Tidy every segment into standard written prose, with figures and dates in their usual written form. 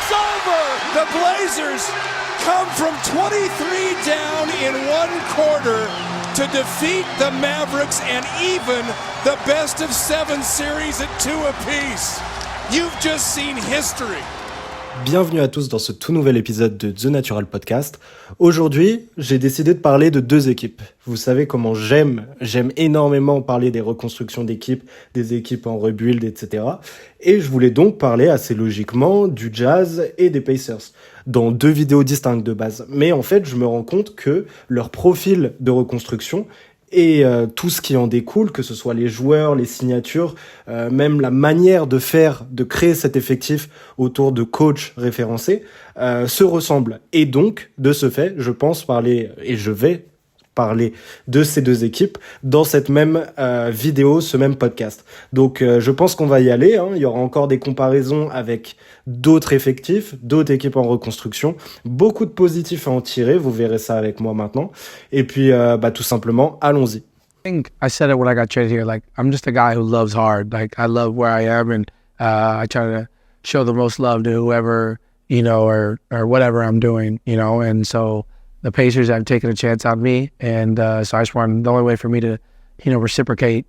It's over! The Blazers come from 23 down in one quarter to defeat the Mavericks and even the best of 7 series at 2 apiece. You've just seen history. Bienvenue à tous dans ce tout nouvel épisode de The Natural Podcast. Aujourd'hui, j'ai décidé de parler de 2 équipes. Vous savez comment j'aime énormément parler des reconstructions d'équipes, des équipes en rebuild, etc. Et je voulais donc parler assez logiquement du Jazz et des Pacers, dans 2 vidéos distinctes de base. Mais en fait, je me rends compte que leur profil de reconstruction et tout ce qui en découle, que ce soit les joueurs, les signatures, même la manière de créer cet effectif autour de coachs référencés, se ressemblent. Et donc, de ce fait, je vais parler de ces 2 équipes dans cette même vidéo, ce même podcast. Donc, je pense qu'on va y aller. Il y aura encore des comparaisons avec d'autres effectifs, d'autres équipes en reconstruction. Beaucoup de positifs à en tirer. Vous verrez ça avec moi maintenant. Et puis, tout simplement, allons-y. I said it when I got traded here. Like, I'm just a guy who loves hard. Like, I love where I am, and I try to show the most love to whoever, or whatever I'm doing, and so the Pacers have taken a chance on me, and so I just want, the only way for me to, reciprocate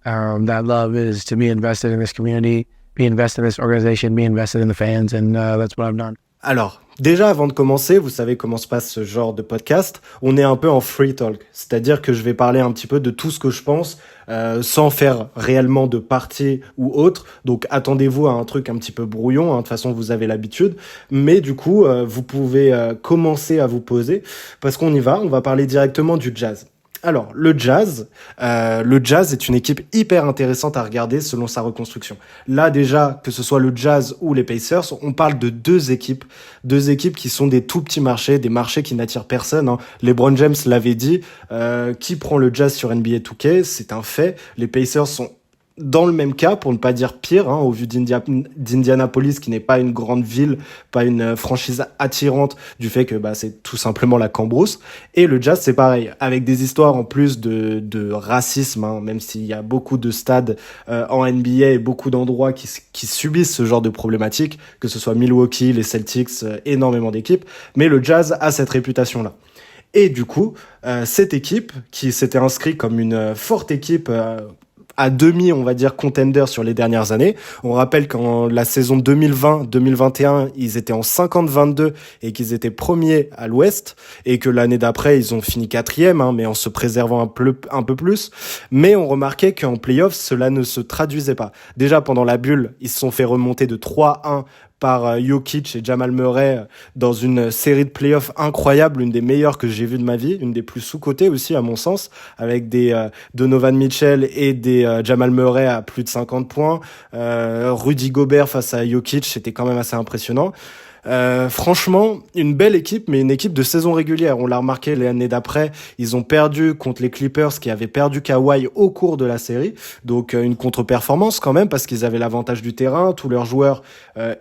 that love is to be invested in this community, be invested in this organization, be invested in the fans, and that's what I've done. Alors, déjà avant de commencer, vous savez comment se passe ce genre de podcast, on est un peu en free talk, c'est-à-dire que je vais parler un petit peu de tout ce que je pense, sans faire réellement de parti ou autre, donc attendez-vous à un truc un petit peu brouillon, de toute façon vous avez l'habitude, mais du coup vous pouvez commencer à vous poser, parce qu'on y va, on va parler directement du Jazz. Alors, le Jazz est une équipe hyper intéressante à regarder selon sa reconstruction. Là, déjà, que ce soit le Jazz ou les Pacers, on parle de deux équipes qui sont des tout petits marchés, des marchés qui n'attirent personne. LeBron James l'avait dit, qui prend le Jazz sur NBA 2K, c'est un fait. Les Pacers sont dans le même cas, pour ne pas dire pire, au vu d'Indianapolis, qui n'est pas une grande ville, pas une franchise attirante, du fait que c'est tout simplement la cambrousse. Et le Jazz, c'est pareil, avec des histoires en plus de racisme, même s'il y a beaucoup de stades en NBA et beaucoup d'endroits qui subissent ce genre de problématiques, que ce soit Milwaukee, les Celtics, énormément d'équipes. Mais le Jazz a cette réputation-là. Et du coup, cette équipe, qui s'était inscrite comme une forte équipe à demi, on va dire, contender sur les dernières années. On rappelle qu'en la saison 2020-2021, ils étaient en 50-22 et qu'ils étaient premiers à l'Ouest, et que l'année d'après, ils ont fini 4e, mais en se préservant un peu plus. Mais on remarquait qu'en playoffs, cela ne se traduisait pas. Déjà, pendant la bulle, ils se sont fait remonter de 3-1 par Jokic et Jamal Murray dans une série de playoffs incroyable, une des meilleures que j'ai vues de ma vie, une des plus sous-cotées aussi à mon sens, avec des Donovan Mitchell et des Jamal Murray à plus de 50 points. Rudy Gobert face à Jokic, c'était quand même assez impressionnant. Franchement, une belle équipe, mais une équipe de saison régulière. On l'a remarqué l'année d'après, ils ont perdu contre les Clippers qui avaient perdu Kawhi au cours de la série. Donc une contre-performance quand même, parce qu'ils avaient l'avantage du terrain, tous leurs joueurs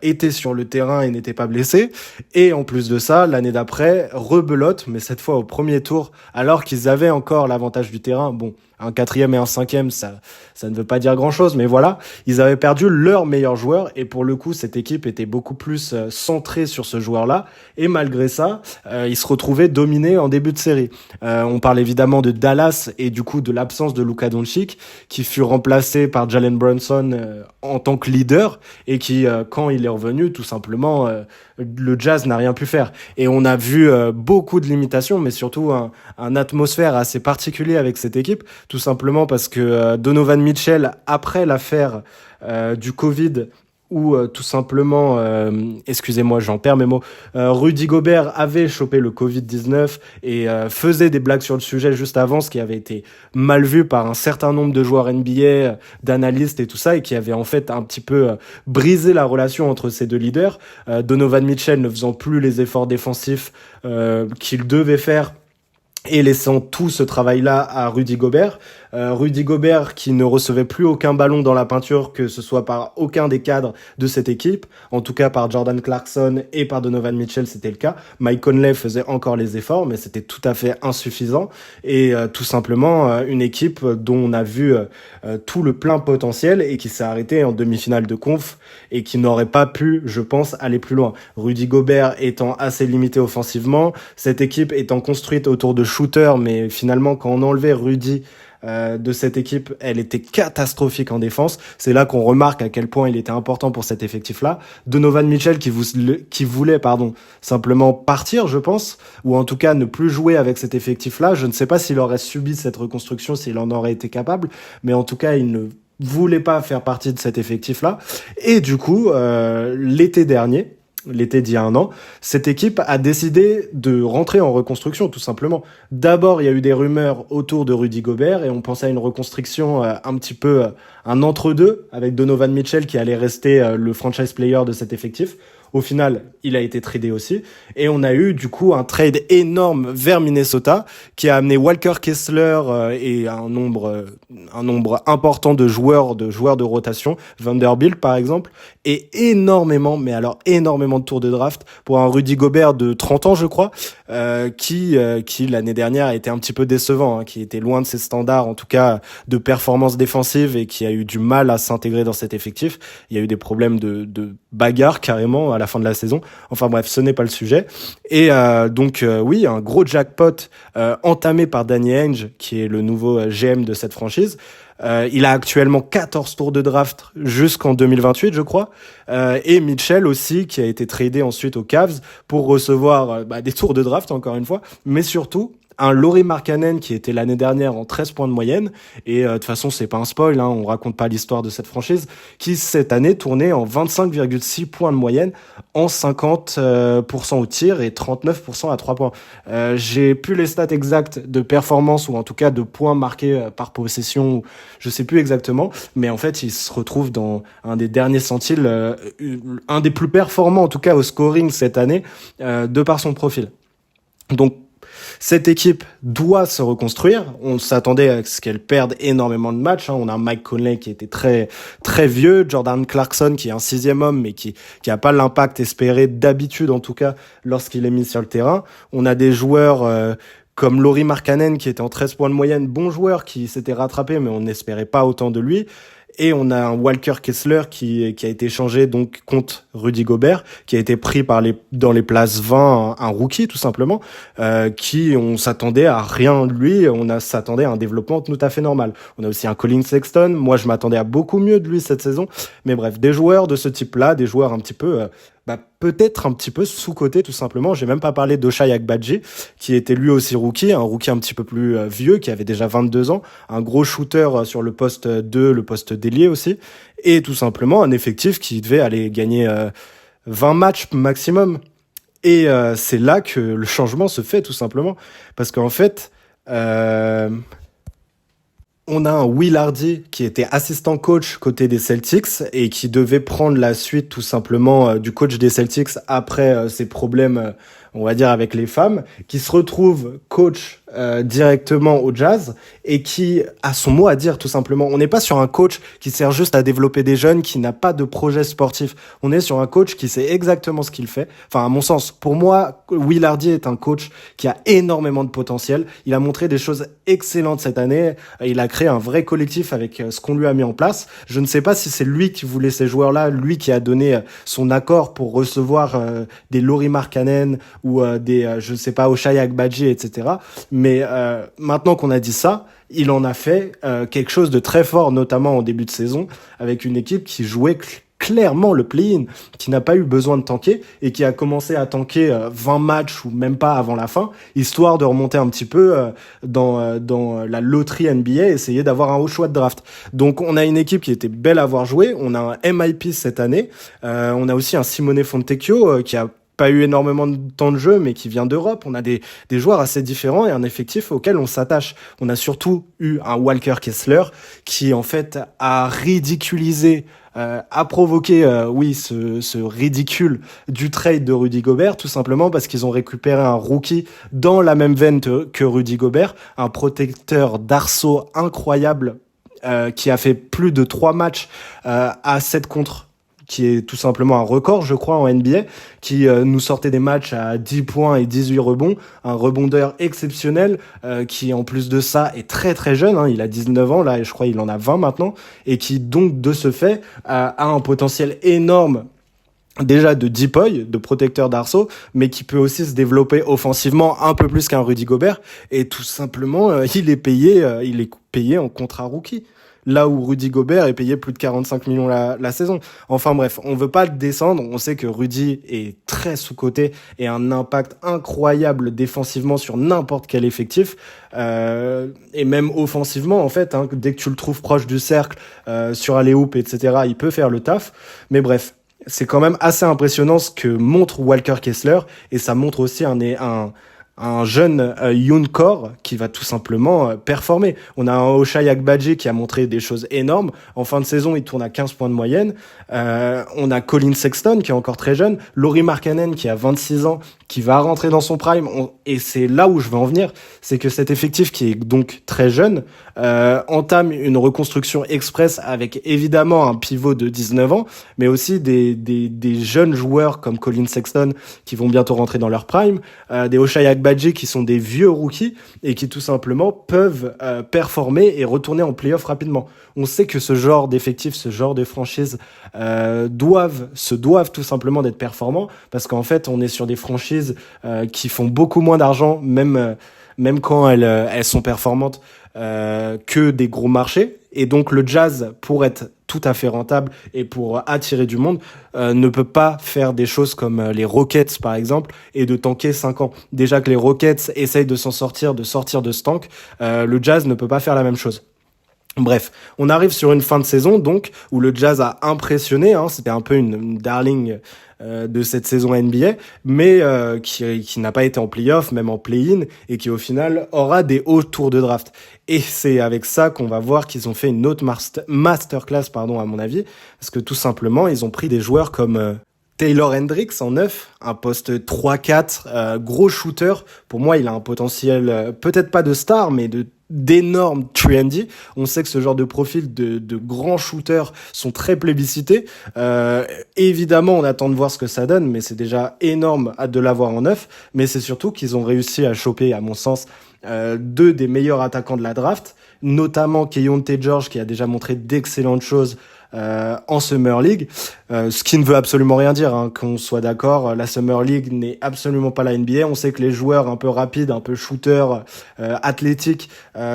étaient sur le terrain et n'étaient pas blessés. Et en plus de ça, l'année d'après, rebelote, mais cette fois au premier tour, alors qu'ils avaient encore l'avantage du terrain. Bon, un 4e et un 5e, ça ne veut pas dire grand-chose, mais voilà, ils avaient perdu leur meilleur joueur, et pour le coup, cette équipe était beaucoup plus centrée sur ce joueur-là, et malgré ça, ils se retrouvaient dominés en début de série. On parle évidemment de Dallas, et du coup de l'absence de Luka Doncic, qui fut remplacé par Jalen Brunson en tant que leader, et qui, quand il est revenu, tout simplement, le Jazz n'a rien pu faire. Et on a vu beaucoup de limitations, mais surtout un atmosphère assez particulier avec cette équipe, tout simplement parce que Donovan Mitchell, après l'affaire du Covid, où tout simplement, excusez-moi, j'en perds mes mots, Rudy Gobert avait chopé le Covid-19 et faisait des blagues sur le sujet juste avant, ce qui avait été mal vu par un certain nombre de joueurs NBA, d'analystes et tout ça, et qui avait en fait un petit peu brisé la relation entre ces deux leaders. Donovan Mitchell ne faisant plus les efforts défensifs qu'il devait faire, et laissant tout ce travail-là à Rudy Gobert. Rudy Gobert qui ne recevait plus aucun ballon dans la peinture, que ce soit par aucun des cadres de cette équipe, en tout cas par Jordan Clarkson et par Donovan Mitchell, c'était le cas. Mike Conley faisait encore les efforts, mais c'était tout à fait insuffisant, et tout simplement une équipe dont on a vu tout le plein potentiel et qui s'est arrêtée en demi-finale de conf et qui n'aurait pas pu, je pense, aller plus loin. Rudy Gobert étant assez limité offensivement, cette équipe étant construite autour de shooters, mais finalement quand on enlevait Rudy de cette équipe, elle était catastrophique en défense. C'est là qu'on remarque à quel point il était important pour cet effectif-là. Donovan Mitchell qui voulait simplement partir, je pense, ou en tout cas ne plus jouer avec cet effectif-là. Je ne sais pas s'il aurait subi cette reconstruction, s'il en aurait été capable, mais en tout cas, il ne voulait pas faire partie de cet effectif-là. Et du coup, l'été d'il y a un an, cette équipe a décidé de rentrer en reconstruction, tout simplement. D'abord, il y a eu des rumeurs autour de Rudy Gobert et on pensait à une reconstruction un petit peu un entre-deux avec Donovan Mitchell qui allait rester le franchise player de cet effectif. Au final, il a été tradé aussi. Et on a eu du coup un trade énorme vers Minnesota qui a amené Walker Kessler et un nombre important de joueurs de rotation, Vanderbilt par exemple, et énormément de tours de draft pour un Rudy Gobert de 30 ans je crois, qui l'année dernière a été un petit peu décevant, qui était loin de ses standards en tout cas de performance défensive et qui a eu du mal à s'intégrer dans cet effectif. Il y a eu des problèmes de bagarre carrément à la fin de la saison. Enfin bref, ce n'est pas le sujet. Et donc oui, un gros jackpot entamé par Danny Ainge, qui est le nouveau GM de cette franchise. Il a actuellement 14 tours de draft jusqu'en 2028, je crois. Et Mitchell aussi, qui a été tradé ensuite aux Cavs pour recevoir des tours de draft, encore une fois. Mais surtout, un Lauri Markkanen qui était l'année dernière en 13 points de moyenne, et de toute façon c'est pas un spoil, on raconte pas l'histoire de cette franchise, qui cette année tournait en 25,6 points de moyenne, en 50% au tir et 39% à 3 points. J'ai plus les stats exactes de performance ou en tout cas de points marqués par possession, je sais plus exactement, mais en fait il se retrouve dans un des derniers centiles, un des plus performants en tout cas au scoring cette année, de par son profil. Donc cette équipe doit se reconstruire. On s'attendait à ce qu'elle perde énormément de matchs. On a Mike Conley qui était très très vieux, Jordan Clarkson qui est un 6e homme mais qui a pas l'impact espéré d'habitude en tout cas lorsqu'il est mis sur le terrain. On a des joueurs comme Lauri Markkanen qui était en 13 points de moyenne, bon joueur qui s'était rattrapé mais on n'espérait pas autant de lui. Et on a un Walker Kessler qui a été échangé donc contre Rudy Gobert, qui a été pris dans les places 20, un rookie tout simplement, qui on s'attendait à rien de lui, s'attendait à un développement tout à fait normal. On a aussi un Colin Sexton, moi je m'attendais à beaucoup mieux de lui cette saison, mais bref, des joueurs de ce type-là, des joueurs un petit peu peut-être un petit peu sous-coté tout simplement. J'ai même pas parlé d'Oshai Agbaji qui était lui aussi rookie, un rookie un petit peu plus vieux qui avait déjà 22 ans, un gros shooter sur le poste 2, le poste d'ailier aussi, et tout simplement un effectif qui devait aller gagner 20 matchs maximum. Et c'est là que le changement se fait tout simplement parce qu'en fait on a un Will Hardy qui était assistant coach côté des Celtics et qui devait prendre la suite tout simplement du coach des Celtics après ses problèmes, on va dire, avec les femmes, qui se retrouve coach directement au Jazz et qui a son mot à dire tout simplement. On n'est pas sur un coach qui sert juste à développer des jeunes, qui n'a pas de projet sportif. On est sur un coach qui sait exactement ce qu'il fait. Enfin, à mon sens, pour moi, Will Hardy est un coach qui a énormément de potentiel. Il a montré des choses excellentes cette année. Il a créé un vrai collectif avec ce qu'on lui a mis en place. Je ne sais pas si c'est lui qui voulait ces joueurs-là, lui qui a donné son accord pour recevoir des Lauri Markkanen ou je ne sais pas, Ochai Agbaji, etc. Mais maintenant qu'on a dit ça, il en a fait quelque chose de très fort, notamment en début de saison, avec une équipe qui jouait clairement le play-in, qui n'a pas eu besoin de tanker et qui a commencé à tanker 20 matchs ou même pas avant la fin, histoire de remonter un petit peu dans la loterie NBA, essayer d'avoir un haut choix de draft. Donc on a une équipe qui était belle à voir jouer, on a un MIP cette année, on a aussi un Simone Fontecchio qui a pas eu énormément de temps de jeu, mais qui vient d'Europe. On a des joueurs assez différents et un effectif auquel on s'attache. On a surtout eu un Walker Kessler qui, en fait, a ridiculisé a provoqué, ce ridicule du trade de Rudy Gobert, tout simplement parce qu'ils ont récupéré un rookie dans la même veine que Rudy Gobert, un protecteur d'arceau incroyable, qui a fait plus de 3 matchs à 7 contre, qui est tout simplement un record, je crois, en NBA, qui nous sortait des matchs à 10 points et 18 rebonds, un rebondeur exceptionnel, qui en plus de ça est très très jeune, hein, il a 19 ans là, et je crois qu'il en a 20 maintenant, et qui donc de ce fait a un potentiel énorme, déjà de depoy, de protecteur d'arceau, mais qui peut aussi se développer offensivement un peu plus qu'un Rudy Gobert, et tout simplement il est payé en contrat rookie, là où Rudy Gobert est payé plus de 45 millions la saison. Enfin bref, on veut pas le descendre, on sait que Rudy est très sous-coté et a un impact incroyable défensivement sur n'importe quel effectif, et même offensivement en fait, hein, dès que tu le trouves proche du cercle, sur alley-oop, etc., il peut faire le taf, mais bref, c'est quand même assez impressionnant ce que montre Walker Kessler, et ça montre aussi un jeune young core qui va tout simplement performer. On a un Ochai Agbaji qui a montré des choses énormes. En fin de saison, il tourne à 15 points de moyenne. On a Colin Sexton qui est encore très jeune. Lauri Markkanen qui a 26 ans, qui va rentrer dans son prime. Et c'est là où je veux en venir. C'est que cet effectif qui est donc très jeune entame une reconstruction express avec évidemment un pivot de 19 ans, mais aussi des jeunes joueurs comme Colin Sexton qui vont bientôt rentrer dans leur prime, des Ochai Agbaji qui sont des vieux rookies et qui tout simplement peuvent performer et retourner en play-off rapidement. On sait que ce genre d'effectifs, ce genre de franchises doivent tout simplement d'être performants, parce qu'en fait on est sur des franchises qui font beaucoup moins d'argent, même quand elles sont performantes, que des gros marchés. Et donc le Jazz, pour être tout à fait rentable et pour attirer du monde, ne peut pas faire des choses comme les Rockets par exemple, et de tanker 5 ans. Déjà que les Rockets essayent de sortir de ce tank, le Jazz ne peut pas faire la même chose. Bref, on arrive sur une fin de saison donc où le Jazz a impressionné, hein, c'était un peu une darling de cette saison NBA, mais qui n'a pas été en play-off, même en play-in, et qui au final aura des hauts tours de draft. Et c'est avec ça qu'on va voir qu'ils ont fait une autre masterclass, à mon avis, parce que tout simplement, ils ont pris des joueurs comme Taylor Hendricks en 9, un poste 3-4, gros shooter. Pour moi, il a un potentiel, peut-être pas de star, mais d'énormes 3&D. On sait que ce genre de profil de grands shooters sont très plébiscités. Évidemment, on attend de voir ce que ça donne, mais c'est déjà énorme de l'avoir en 9. Mais c'est surtout qu'ils ont réussi à choper, à mon sens, 2 des meilleurs attaquants de la draft, notamment Keyonte George, qui a déjà montré d'excellentes choses en Summer League, ce qui ne veut absolument rien dire, hein, qu'on soit d'accord. La Summer League n'est absolument pas la NBA. On sait que les joueurs un peu rapides, un peu shooters, athlétiques,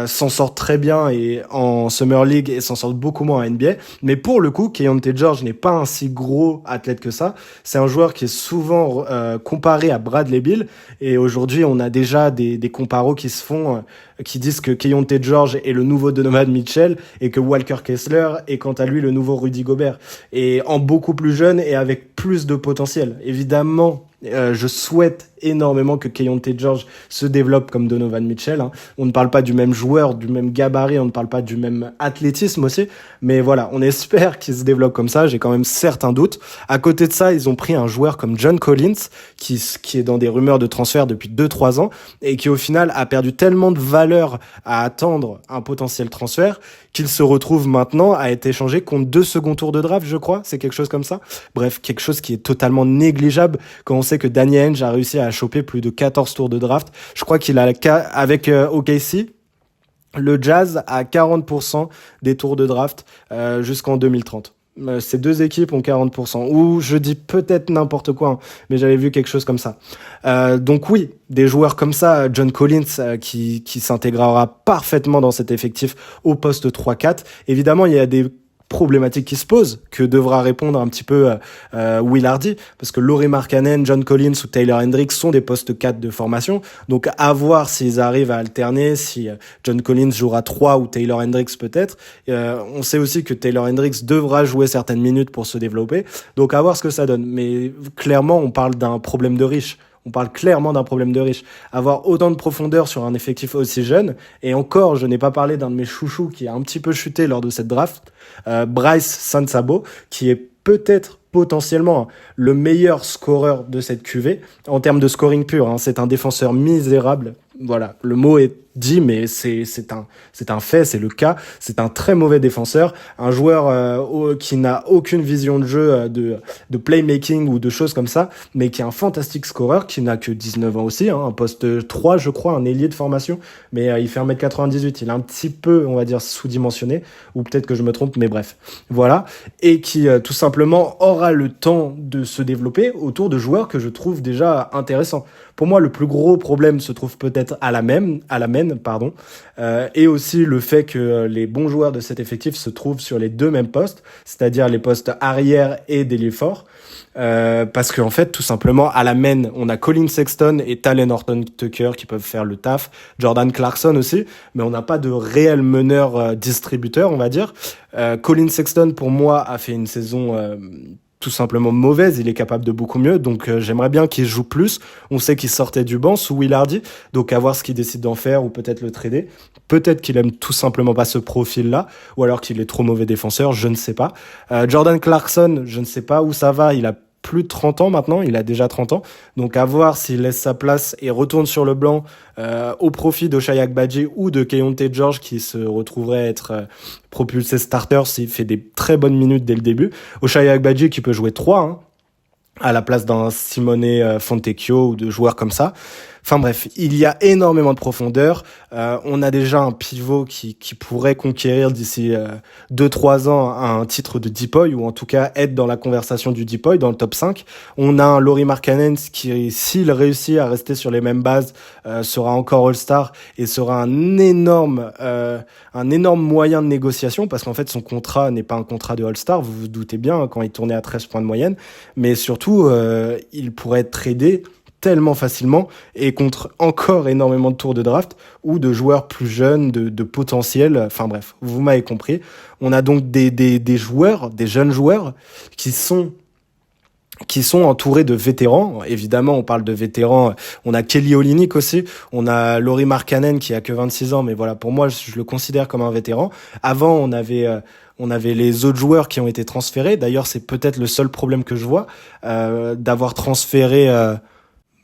s'en sortent très bien et en Summer League, et s'en sortent beaucoup moins en NBA. Mais pour le coup, Keyonte George n'est pas un si gros athlète que ça. C'est un joueur qui est souvent comparé à Bradley Beal, et aujourd'hui on a déjà des comparos qui se font, qui disent que Keyonte George est le nouveau Donovan Mitchell et que Walker Kessler est quant à lui le nouveau Rudy Gobert, et en beaucoup plus jeune et avec plus de potentiel. Évidemment, je souhaite énormément que Keyonte George se développe comme Donovan Mitchell, hein. On ne parle pas du même joueur, du même gabarit, on ne parle pas du même athlétisme aussi, mais voilà, on espère qu'il se développe comme ça. J'ai quand même certains doutes. À côté de ça, ils ont pris un joueur comme John Collins, qui est dans des rumeurs de transfert depuis 2-3 ans, et qui au final a perdu tellement de valeur à attendre un potentiel transfert, qu'il se retrouve maintenant à être échangé contre 2 second tours de draft, je crois. C'est quelque chose comme ça. Bref, quelque chose qui est totalement négligeable quand on sait que Danny Ainge a réussi à choper plus de 14 tours de draft. Je crois qu'il a, avec OKC, le Jazz a 40% des tours de draft jusqu'en 2030. Ces 2 équipes ont 40%, ou je dis peut-être n'importe quoi, hein, mais j'avais vu quelque chose comme ça. Donc oui, des joueurs comme ça, John Collins, qui s'intégrera parfaitement dans cet effectif au poste 3-4. Évidemment, il y a des problématique qui se pose, que devra répondre un petit peu Will Hardy, parce que Lauri Markkanen, John Collins ou Taylor Hendricks sont des postes 4 de formation, donc à voir s'ils arrivent à alterner, si John Collins jouera 3 ou Taylor Hendricks peut-être. On sait aussi que Taylor Hendricks devra jouer certaines minutes pour se développer, donc à voir ce que ça donne. Mais clairement, on parle d'un problème de riche. On parle clairement d'un problème de riche. Avoir autant de profondeur sur un effectif aussi jeune, et encore, je n'ai pas parlé d'un de mes chouchous qui a un petit peu chuté lors de cette draft, Bryce Sansabo, qui est peut-être potentiellement le meilleur scoreur de cette QV en termes de scoring pur. C'est un défenseur misérable. Voilà, le mot est dit, mais c'est un fait, c'est le cas. C'est un très mauvais défenseur, un joueur qui n'a aucune vision de jeu de playmaking ou de choses comme ça, mais qui est un fantastique scoreur, qui n'a que 19 ans aussi, un poste 3, je crois, un ailier de formation, mais il fait 1m98, il est un petit peu, on va dire, sous-dimensionné, ou peut-être que je me trompe, mais bref, voilà, et qui tout simplement aura le temps de se développer autour de joueurs que je trouve déjà intéressants. Pour moi, le plus gros problème se trouve peut-être à la main, et aussi le fait que les bons joueurs de cet effectif se trouvent sur les deux mêmes postes, c'est-à-dire les postes arrière et d'ailier fort, parce qu'en fait, tout simplement, à la main, on a Colin Sexton et Talen Horton-Tucker qui peuvent faire le taf, Jordan Clarkson aussi, mais on n'a pas de réel meneur distributeur, on va dire. Colin Sexton, pour moi, a fait une saison tout simplement mauvaise, il est capable de beaucoup mieux, donc j'aimerais bien qu'il joue plus. On sait qu'il sortait du banc sous Will Hardy, donc à voir ce qu'il décide d'en faire, ou peut-être le trader. Peut-être qu'il aime tout simplement pas ce profil-là, ou alors qu'il est trop mauvais défenseur, je ne sais pas. Jordan Clarkson, je ne sais pas où ça va, il a plus de 30 ans maintenant, il a déjà 30 ans, donc à voir s'il laisse sa place et retourne sur le blanc au profit d'Oshai Agbaji ou de Keyonte George qui se retrouverait être propulsé starter s'il fait des très bonnes minutes dès le début. Oshai Agbaji qui peut jouer 3 à la place d'un Simone Fontecchio ou de joueurs comme ça. Enfin bref, il y a énormément de profondeur. On a déjà un pivot qui pourrait conquérir d'ici 2-3 ans un titre de Deepoy, ou en tout cas être dans la conversation du Deepoy, dans le top 5. On a un Lauri Markkanen qui, s'il réussit à rester sur les mêmes bases, sera encore All-Star et sera un énorme moyen de négociation, parce qu'en fait son contrat n'est pas un contrat de All-Star, vous vous doutez bien, quand il tournait à 13 points de moyenne, mais surtout il pourrait être tradé tellement facilement et contre encore énormément de tours de draft ou de joueurs plus jeunes, de potentiel. Enfin bref, vous m'avez compris. On a donc des joueurs, des jeunes joueurs qui sont entourés de vétérans. Évidemment, on parle de vétérans. On a Kelly Olynyk aussi. On a Lauri Markkanen qui a que 26 ans, mais voilà, pour moi, je le considère comme un vétéran. Avant, on avait les autres joueurs qui ont été transférés. D'ailleurs, c'est peut-être le seul problème que je vois, d'avoir transféré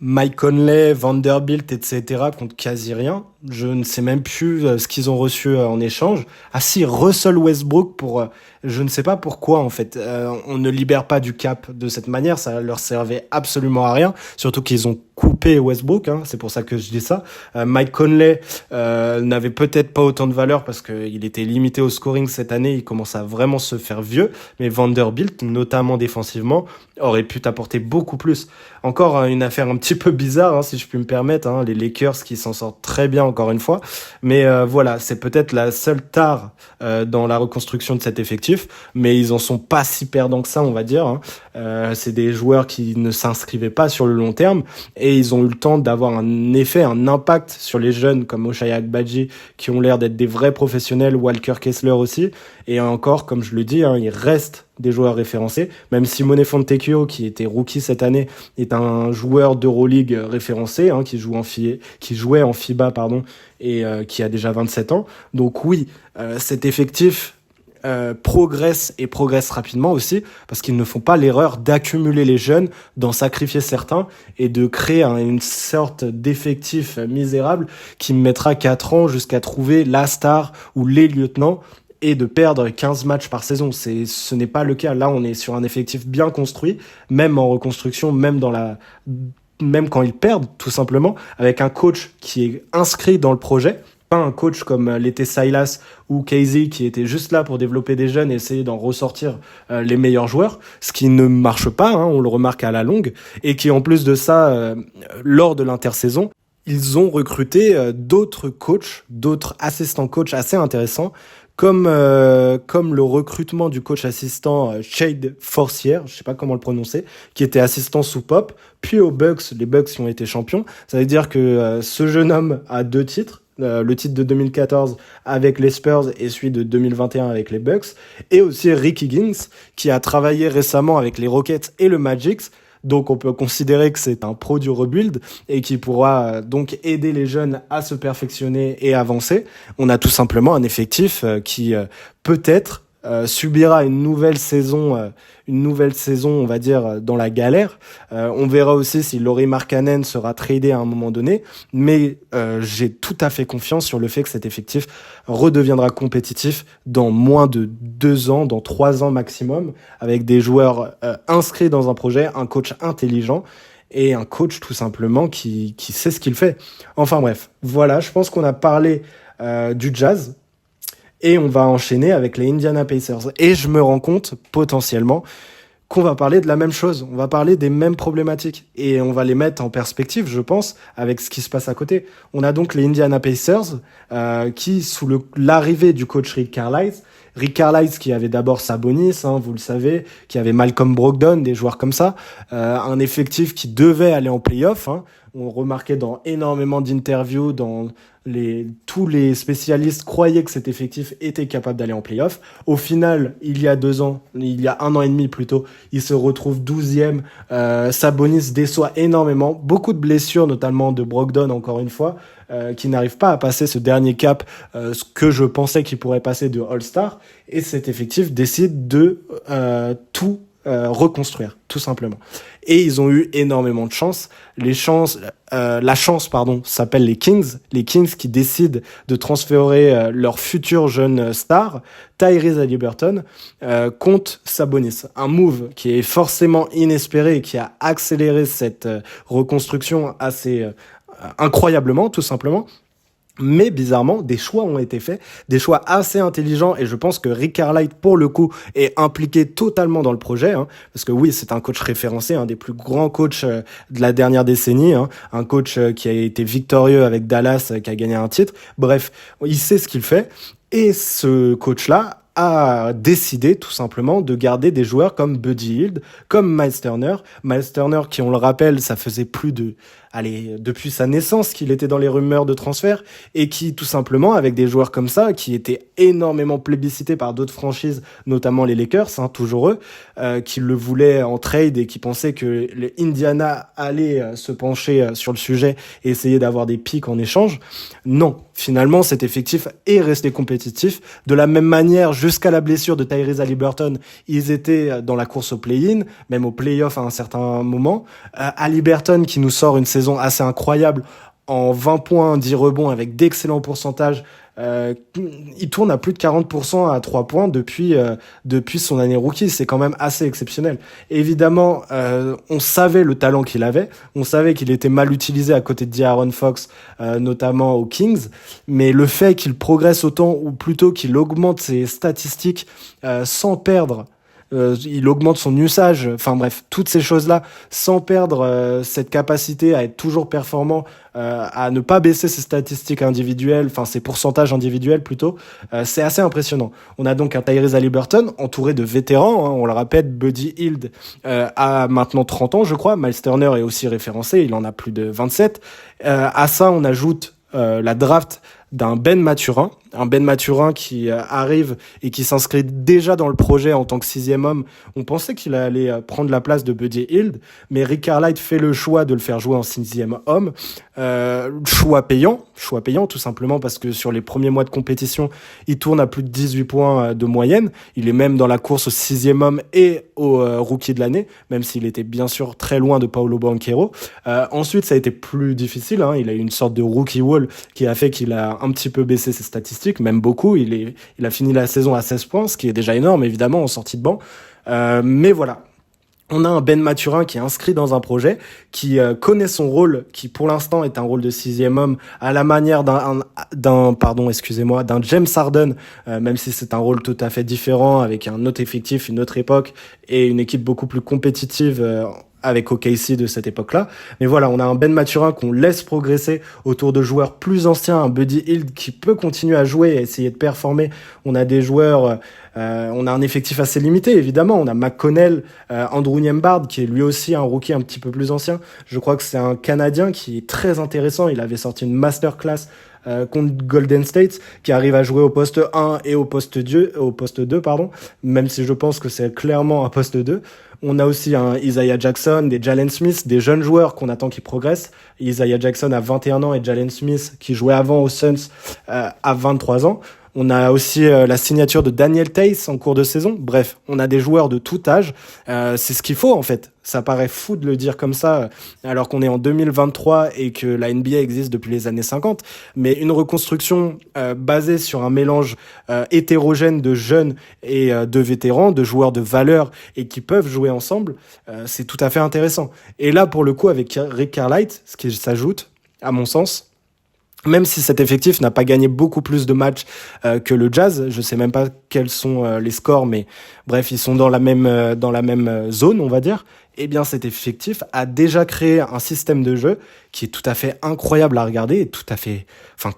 Mike Conley, Vanderbilt, etc. contre quasi rien. Je ne sais même plus ce qu'ils ont reçu en échange. Ah si, Russell Westbrook pour... je ne sais pas pourquoi, en fait. On ne libère pas du cap de cette manière. Ça leur servait absolument à rien. Surtout qu'ils ont coupé Westbrook. C'est pour ça que je dis ça. Mike Conley n'avait peut-être pas autant de valeur parce qu'il était limité au scoring cette année. Il commence à vraiment se faire vieux. Mais Vanderbilt, notamment défensivement, aurait pu t'apporter beaucoup plus. Encore une affaire un petit peu bizarre, si je puis me permettre. Les Lakers qui s'en sortent très bien, encore une fois. Mais voilà, c'est peut-être la seule tare dans la reconstruction de cet effectif. Mais ils en sont pas si perdants que ça, on va dire. C'est des joueurs qui ne s'inscrivaient pas sur le long terme. Et ils ont eu le temps d'avoir un effet, un impact sur les jeunes comme Oshai Agbaji, qui ont l'air d'être des vrais professionnels, Walker Kessler aussi. Et encore, comme je le dis, il reste des joueurs référencés. Même Simone Fontecchio, qui était rookie cette année, est un joueur d'Euroleague référencé, qui jouait en FIBA, et qui a déjà 27 ans. Donc oui, cet effectif progresse rapidement aussi, parce qu'ils ne font pas l'erreur d'accumuler les jeunes, d'en sacrifier certains et de créer une sorte d'effectif misérable qui mettra 4 ans jusqu'à trouver la star ou les lieutenants et de perdre 15 matchs par saison. Ce n'est pas le cas. Là, on est sur un effectif bien construit, même en reconstruction, même quand ils perdent, tout simplement, avec un coach qui est inscrit dans le projet, pas un coach comme l'était Silas ou Casey qui était juste là pour développer des jeunes et essayer d'en ressortir les meilleurs joueurs, ce qui ne marche pas, on le remarque à la longue, et qui en plus de ça, lors de l'intersaison, ils ont recruté d'autres coachs, d'autres assistants coachs assez intéressants, comme le recrutement du coach assistant Shade Forcier, je sais pas comment le prononcer, qui était assistant sous Pop, puis aux Bucks, les Bucks qui ont été champions. Ça veut dire que ce jeune homme a 2 titres, le titre de 2014 avec les Spurs et celui de 2021 avec les Bucks, et aussi Rick Higgins qui a travaillé récemment avec les Rockets et le Magic Donc on peut considérer que c'est un pro du rebuild et qui pourra donc aider les jeunes à se perfectionner et avancer. On a tout simplement un effectif qui peut-être subira une nouvelle saison, on va dire, dans la galère. On verra aussi si Lauri Markkanen sera tradé à un moment donné, mais j'ai tout à fait confiance sur le fait que cet effectif redeviendra compétitif dans moins de 2 ans, dans 3 ans maximum, avec des joueurs inscrits dans un projet, un coach intelligent et un coach tout simplement qui sait ce qu'il fait. Enfin bref, voilà, je pense qu'on a parlé du Jazz. Et on va enchaîner avec les Indiana Pacers. Et je me rends compte, potentiellement, qu'on va parler de la même chose. On va parler des mêmes problématiques. Et on va les mettre en perspective, je pense, avec ce qui se passe à côté. On a donc les Indiana Pacers, qui, sous l'arrivée du coach Rick Carlisle, qui avait d'abord Sabonis, vous le savez, qui avait Malcolm Brogdon, des joueurs comme ça, un effectif qui devait aller en play-off. On remarquait dans énormément d'interviews, tous les spécialistes croyaient que cet effectif était capable d'aller en play-off. Au final, il y a 1 an et demi plutôt, il se retrouve 12e. Sabonis déçoit énormément. Beaucoup de blessures, notamment de Brogdon, encore une fois, qui n'arrive pas à passer ce dernier cap, ce que je pensais qu'il pourrait passer de All-Star. Et cet effectif décide de tout reconstruire, tout simplement. Et ils ont eu énormément de chance. La chance, s'appelle les Kings. Les Kings qui décident de transférer leur futur jeune star, Tyrese Haliburton, contre Sabonis. Un move qui est forcément inespéré et qui a accéléré cette reconstruction assez incroyablement, tout simplement. Mais bizarrement, des choix ont été faits, des choix assez intelligents, et je pense que Rick Carlisle, pour le coup, est impliqué totalement dans le projet, parce que oui, c'est un coach référencé, un des plus grands coachs de la dernière décennie, un coach qui a été victorieux avec Dallas, qui a gagné un titre. Bref, il sait ce qu'il fait, et ce coach-là a décidé tout simplement de garder des joueurs comme Buddy Hield, comme Miles Turner. Miles Turner qui, on le rappelle, ça faisait depuis sa naissance qu'il était dans les rumeurs de transfert, et qui tout simplement, avec des joueurs comme ça, qui étaient énormément plébiscités par d'autres franchises, notamment les Lakers, toujours eux, qui le voulaient en trade et qui pensaient que les Indiana allaient se pencher sur le sujet et essayer d'avoir des pics en échange. Non, finalement, cet effectif est resté compétitif. De la même manière, jusqu'à la blessure de Tyrese Haliburton, ils étaient dans la course au play-in, même au play-off à un certain moment. Haliburton qui nous sort une saison assez incroyable en 20 points, 10 rebonds avec d'excellents pourcentages. Il tourne à plus de 40% à 3 points depuis son année rookie. C'est quand même assez exceptionnel. Évidemment, on savait le talent qu'il avait. On savait qu'il était mal utilisé à côté de De'Aaron Fox, notamment aux Kings. Mais le fait qu'il progresse autant, ou plutôt qu'il augmente ses statistiques sans perdre, il augmente son usage, enfin bref, toutes ces choses-là, sans perdre cette capacité à être toujours performant, à ne pas baisser ses statistiques individuelles, enfin ses pourcentages individuels plutôt, c'est assez impressionnant. On a donc un Tyrese Haliburton entouré de vétérans, on le répète, Buddy Hield a maintenant 30 ans je crois, Miles Turner est aussi référencé, il en a plus de 27. À ça on ajoute la draft d'un Ben Mathurin qui arrive et qui s'inscrit déjà dans le projet en tant que 6e homme. On pensait qu'il allait prendre la place de Buddy Hield, mais Rick Carlisle fait le choix de le faire jouer en 6e homme. Choix payant tout simplement parce que sur les premiers mois de compétition, il tourne à plus de 18 points de moyenne. Il est même dans la course au 6e homme et au rookie de l'année, même s'il était bien sûr très loin de Paolo Banchero. Ensuite, ça a été plus difficile, il a eu une sorte de rookie wall qui a fait qu'il a un petit peu baissé ses statistiques, même beaucoup. Il a fini la saison à 16 points, ce qui est déjà énorme, évidemment, en sortie de banc. Mais voilà. On a un Ben Mathurin qui est inscrit dans un projet, qui connaît son rôle, qui pour l'instant est un rôle de 6e homme, à la manière d'un James Harden, même si c'est un rôle tout à fait différent, avec un autre effectif, une autre époque, et une équipe beaucoup plus compétitive, avec OKC de cette époque-là. Mais voilà, on a un Ben Mathurin qu'on laisse progresser autour de joueurs plus anciens, un Buddy Hield qui peut continuer à jouer et essayer de performer. On a des joueurs, on a un effectif assez limité, évidemment. On a McConnell, Andrew Nembhard, qui est lui aussi un rookie un petit peu plus ancien. Je crois que c'est un Canadien qui est très intéressant. Il avait sorti une masterclass contre Golden State, qui arrive à jouer au poste 1 et au poste 2, même si je pense que c'est clairement un poste 2. On a aussi un Isaiah Jackson, des Jalen Smith, des jeunes joueurs qu'on attend qui progressent. Isaiah Jackson a 21 ans et Jalen Smith, qui jouait avant aux Suns, a 23 ans. On a aussi la signature de Daniel Theis en cours de saison. Bref, on a des joueurs de tout âge. C'est ce qu'il faut en fait. Ça paraît fou de le dire comme ça, alors qu'on est en 2023 et que la NBA existe depuis les années 50. Mais une reconstruction basée sur un mélange hétérogène de jeunes et de vétérans, de joueurs de valeur et qui peuvent jouer ensemble, c'est tout à fait intéressant. Et là, pour le coup, avec Rick Carlisle, ce qui s'ajoute, à mon sens, même si cet effectif n'a pas gagné beaucoup plus de matchs que le Jazz, je sais même pas quels sont les scores, mais bref, ils sont dans la même zone, on va dire. Eh bien, cet effectif a déjà créé un système de jeu qui est tout à fait incroyable à regarder et tout à fait,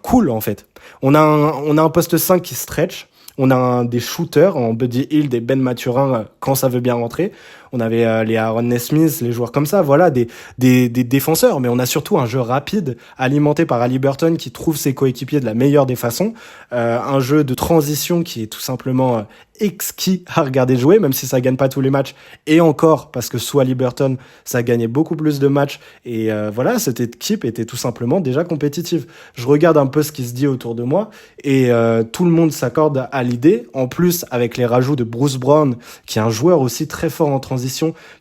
cool en fait. On a un poste 5 qui stretch. On a des shooters en Buddy Hield et Ben Mathurin quand ça veut bien rentrer. On avait les Aaron Nesmith, les joueurs comme ça, voilà, des défenseurs. Mais on a surtout un jeu rapide alimenté par Haliburton qui trouve ses coéquipiers de la meilleure des façons. Un jeu de transition qui est tout simplement exquis à regarder jouer, même si ça gagne pas tous les matchs. Et encore, parce que sous Haliburton, ça gagnait beaucoup plus de matchs. Et voilà, cette équipe était tout simplement déjà compétitive. Je regarde un peu ce qui se dit autour de moi et tout le monde s'accorde à l'idée. En plus, avec les rajouts de Bruce Brown, qui est un joueur aussi très fort en transition,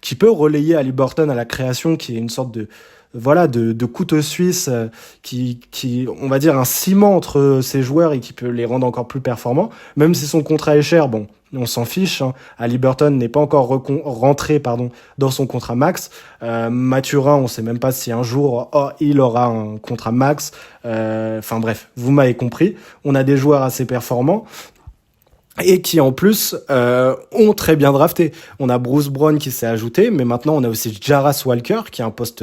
qui peut relayer Haliburton à la création, qui est une sorte de couteau suisse qui on va dire un ciment entre ces joueurs et qui peut les rendre encore plus performants, même si son contrat est cher. Bon, on s'en fiche, hein. Haliburton n'est pas encore rentré dans son contrat max. Mathurin, on sait même pas si un jour il aura un contrat max. Bref, vous m'avez compris. On a des joueurs assez performants et qui en plus ont très bien drafté. On a Bruce Brown qui s'est ajouté, mais maintenant on a aussi Jarras Walker qui est un poste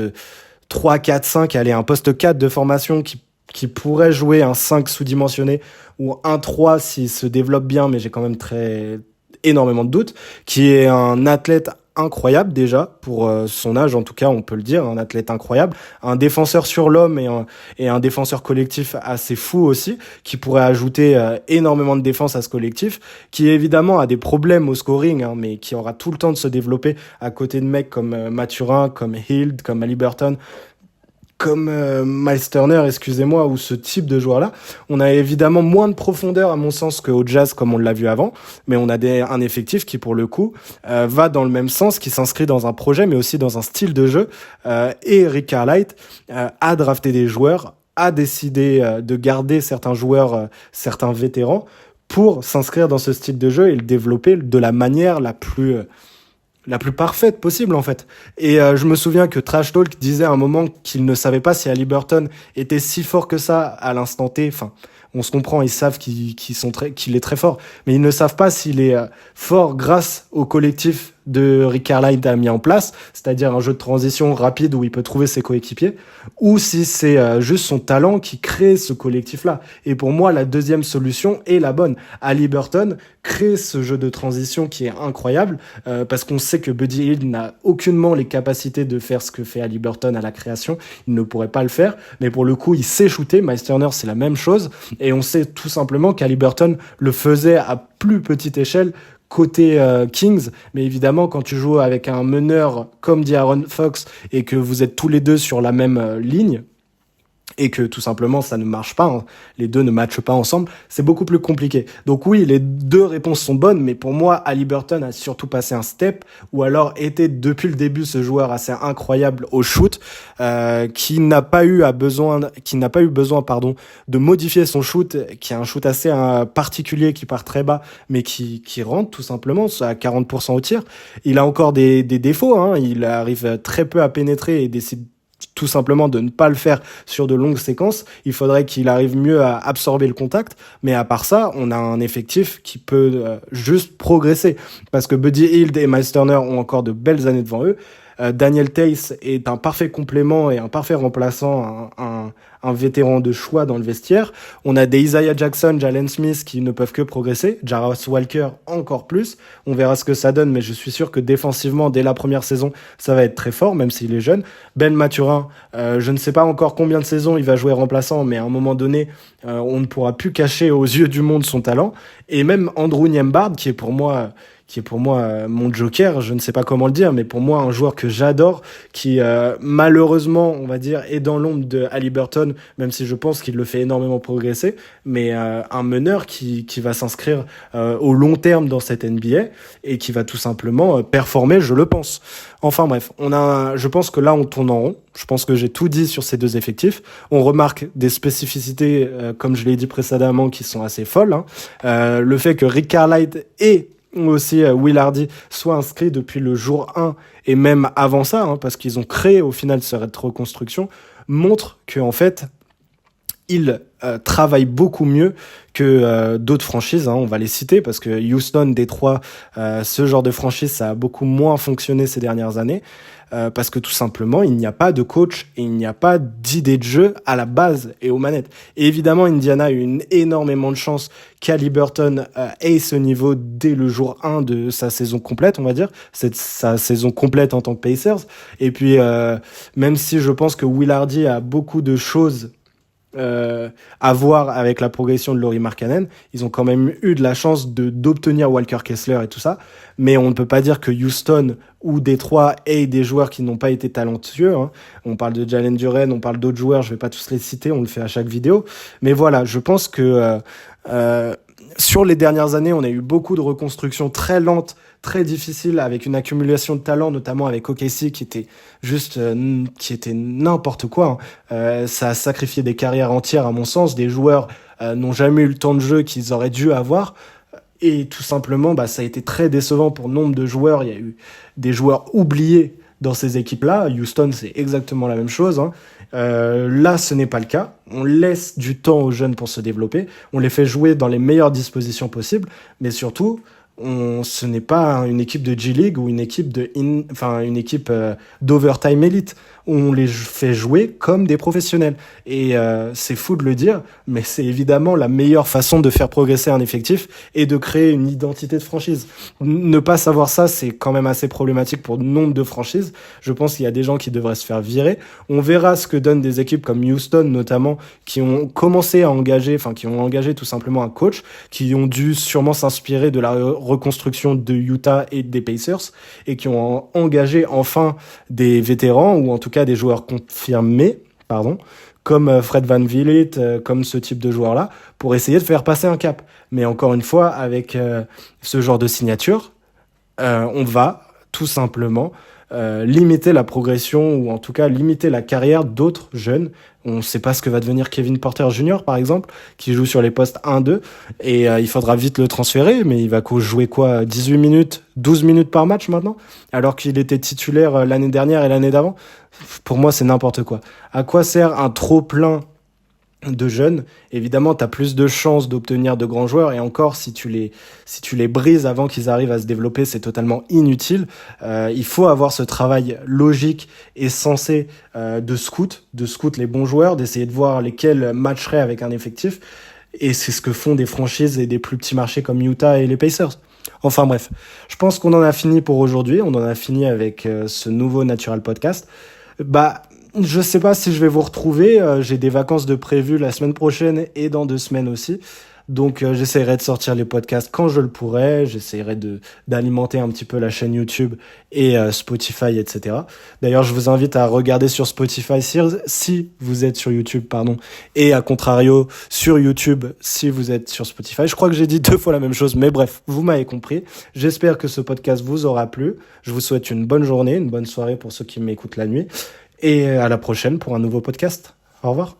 3, 4, 5, allez, un poste 4 de formation qui pourrait jouer un 5 sous-dimensionné ou un 3 s'il se développe bien, mais j'ai quand même énormément de doutes, qui est un athlète incroyable déjà, pour son âge en tout cas, on peut le dire, un athlète incroyable, un défenseur sur l'homme et un défenseur collectif assez fou aussi, qui pourrait ajouter énormément de défense à ce collectif, qui évidemment a des problèmes au scoring, hein, mais qui aura tout le temps de se développer à côté de mecs comme Mathurin, comme Hield, comme Haliburton, comme Miles Turner, excusez-moi, ou ce type de joueur-là. On a évidemment moins de profondeur, à mon sens, qu'au Jazz, comme on l'a vu avant, mais on a un effectif qui, pour le coup, va dans le même sens, qui s'inscrit dans un projet, mais aussi dans un style de jeu. Et Rick Carlisle a drafté des joueurs, a décidé de garder certains joueurs, certains vétérans, pour s'inscrire dans ce style de jeu et le développer de la manière la plus parfaite possible en fait. Et je me souviens que Trash Talk disait à un moment qu'il ne savait pas si Haliburton était si fort que ça à l'instant T. Enfin, on se comprend, ils savent qu'il est très fort, mais ils ne savent pas s'il est fort grâce au collectif de Rick Carlisle a mis en place, c'est-à-dire un jeu de transition rapide où il peut trouver ses coéquipiers, ou si c'est juste son talent qui crée ce collectif-là. Et pour moi, la deuxième solution est la bonne. Haliburton crée ce jeu de transition qui est incroyable, parce qu'on sait que Buddy Hield n'a aucunement les capacités de faire ce que fait Haliburton à la création, il ne pourrait pas le faire, mais pour le coup, il sait shooter. Miles Turner, c'est la même chose, et on sait tout simplement qu'Haliburton le faisait à plus petite échelle côté Kings, mais évidemment quand tu joues avec un meneur comme De'Aaron Fox et que vous êtes tous les deux sur la même ligne et que tout simplement ça ne marche pas, hein, les deux ne matchent pas ensemble, c'est beaucoup plus compliqué. Donc oui, les deux réponses sont bonnes, mais pour moi, Haliburton a surtout passé un step, ou alors était depuis le début ce joueur assez incroyable au shoot, qui n'a pas eu besoin de modifier son shoot, qui a un shoot assez particulier, qui part très bas, mais qui rentre tout simplement à 40% au tir. Il a encore des défauts, hein, il arrive très peu à pénétrer et décide tout simplement de ne pas le faire sur de longues séquences. Il faudrait qu'il arrive mieux à absorber le contact, mais à part ça, on a un effectif qui peut juste progresser, parce que Buddy Hield et Miles Turner ont encore de belles années devant eux. Daniel Theis est un parfait complément et un parfait remplaçant, un vétéran de choix dans le vestiaire. On a des Isaiah Jackson, Jalen Smith qui ne peuvent que progresser. Jarras Walker encore plus. On verra ce que ça donne, mais je suis sûr que défensivement, dès la première saison, ça va être très fort, même s'il est jeune. Ben Mathurin, je ne sais pas encore combien de saisons il va jouer remplaçant, mais à un moment donné, on ne pourra plus cacher aux yeux du monde son talent. Et même Andrew Nembhard, qui est pour moi qui est pour moi mon joker, je ne sais pas comment le dire, mais pour moi un joueur que j'adore, qui malheureusement, on va dire, est dans l'ombre de Haliburton, même si je pense qu'il le fait énormément progresser, mais un meneur qui va s'inscrire au long terme dans cette NBA et qui va tout simplement performer, je le pense. Enfin bref, je pense que là on tourne en rond. Je pense que j'ai tout dit sur ces deux effectifs. On remarque des spécificités, comme je l'ai dit précédemment, qui sont assez folles. Le fait que Rick Carlisle et aussi Will Hardy soient inscrits depuis le jour 1 et même avant ça, parce qu'ils ont créé au final cette reconstruction, montre que en fait ils travaillent beaucoup mieux que d'autres franchises, on va les citer, parce que Houston, Détroit, ce genre de franchise, ça a beaucoup moins fonctionné ces dernières années, parce que tout simplement, il n'y a pas de coach et il n'y a pas d'idée de jeu à la base et aux manettes. Et évidemment, Indiana a eu énormément de chance qu'Haliburton ait ce niveau dès le jour 1 de sa saison complète, on va dire, c'est sa saison complète en tant que Pacers. Et puis, même si je pense que Will Hardy a beaucoup de choses à voir avec la progression de Lauri Markkanen, ils ont quand même eu de la chance d'obtenir Walker Kessler et tout ça, mais on ne peut pas dire que Houston ou Détroit aient des joueurs qui n'ont pas été talentueux, On parle de Jalen Duren, on parle d'autres joueurs, je vais pas tous les citer, on le fait à chaque vidéo, mais voilà, je pense que sur les dernières années, on a eu beaucoup de reconstructions très lentes, très difficiles, avec une accumulation de talent, notamment avec OKC, qui était qui était n'importe quoi. Ça a sacrifié des carrières entières, à mon sens. Des joueurs n'ont jamais eu le temps de jeu qu'ils auraient dû avoir. Et tout simplement, ça a été très décevant pour nombre de joueurs. Il y a eu des joueurs oubliés dans ces équipes-là. Houston, c'est exactement la même chose. Là, ce n'est pas le cas. On laisse du temps aux jeunes pour se développer. On les fait jouer dans les meilleures dispositions possibles. Mais surtout, ce n'est pas une équipe de G-League ou une équipe d'Overtime Elite. On les fait jouer comme des professionnels. Et c'est fou de le dire, mais c'est évidemment la meilleure façon de faire progresser un effectif et de créer une identité de franchise. Ne pas savoir ça, c'est quand même assez problématique pour nombre de franchises. Je pense qu'il y a des gens qui devraient se faire virer. On verra ce que donnent des équipes comme Houston, notamment, qui ont commencé à engager, qui ont engagé tout simplement un coach, qui ont dû sûrement s'inspirer de la reconstruction de Utah et des Pacers, et qui ont engagé enfin des vétérans, ou en tout cas des joueurs confirmés, comme Fred VanVleet, comme ce type de joueurs-là, pour essayer de faire passer un cap. Mais encore une fois, avec ce genre de signature, on va tout simplement limiter la progression, ou en tout cas limiter la carrière d'autres jeunes. On ne sait pas ce que va devenir Kevin Porter Jr., par exemple, qui joue sur les postes 1-2, et il faudra vite le transférer, mais il va jouer 18 minutes, 12 minutes par match maintenant, alors qu'il était titulaire l'année dernière et l'année d'avant. Pour moi, c'est n'importe quoi. À quoi sert un trop-plein de jeunes? Évidemment, tu as plus de chances d'obtenir de grands joueurs, et encore, si tu les brises avant qu'ils arrivent à se développer, c'est totalement inutile. Il faut avoir ce travail logique et sensé de scout les bons joueurs, d'essayer de voir lesquels matcheraient avec un effectif, et c'est ce que font des franchises et des plus petits marchés comme Utah et les Pacers. Enfin bref, je pense qu'on en a fini pour aujourd'hui, on en a fini avec ce nouveau Natural Podcast. Je sais pas si je vais vous retrouver, j'ai des vacances de prévues la semaine prochaine et dans 2 semaines aussi. Donc j'essaierai de sortir les podcasts quand je le pourrai, j'essaierai d'alimenter un petit peu la chaîne YouTube et Spotify, etc. D'ailleurs, je vous invite à regarder sur Spotify si vous êtes sur YouTube, et à contrario sur YouTube si vous êtes sur Spotify. Je crois que j'ai dit 2 fois la même chose, mais bref, vous m'avez compris. J'espère que ce podcast vous aura plu. Je vous souhaite une bonne journée, une bonne soirée pour ceux qui m'écoutent la nuit. Et à la prochaine pour un nouveau podcast. Au revoir.